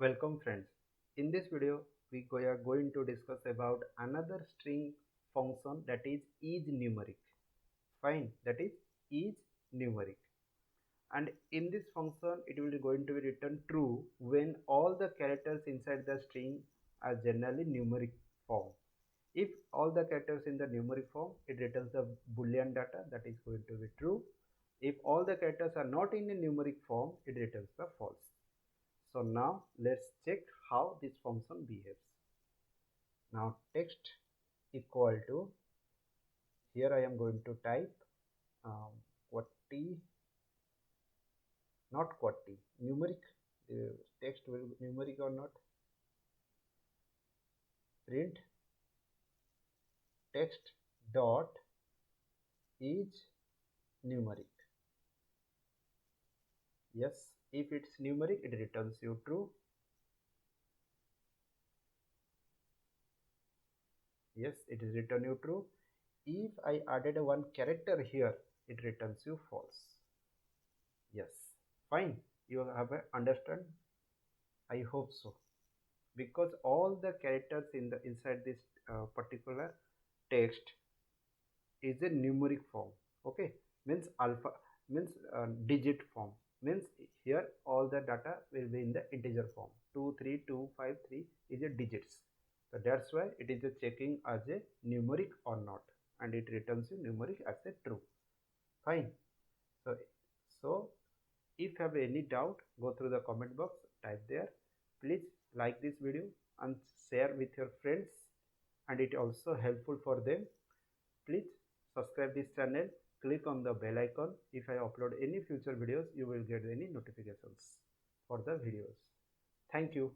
Welcome friends. In this video we are going to discuss about another string function that is numeric. Fine, that is numeric. And in this function it will be going to be written true when all the characters inside the string are generally numeric form. If all the characters in the numeric form, it returns the boolean data, that is going to be true. If all the characters are not in a numeric form, it returns the false. So now let's check how this function behaves. Now text equal to, here I am going to type quantity, not quantity, numeric. Text will be numeric or not. Print text dot is numeric. Yes, if it's numeric, it returns you true. Yes, it is return you true. If I added one character here, it returns you false. Yes, fine. You have understand. I hope so. Because all the characters in the inside this particular text is a numeric form. Okay, means alpha means digit form. Means here all the data will be in the integer form. 2, 3, 2, 5, 3 is a digits. So that's why it is a checking as a numeric or not, and it returns you numeric as a true. Fine. So so if you have any doubt, go through the comment box, type there. Please like this video and share with your friends, and it also helpful for them. Please subscribe this channel, click on the bell icon. If I upload any future videos, you will get any notifications for the videos. Thank you.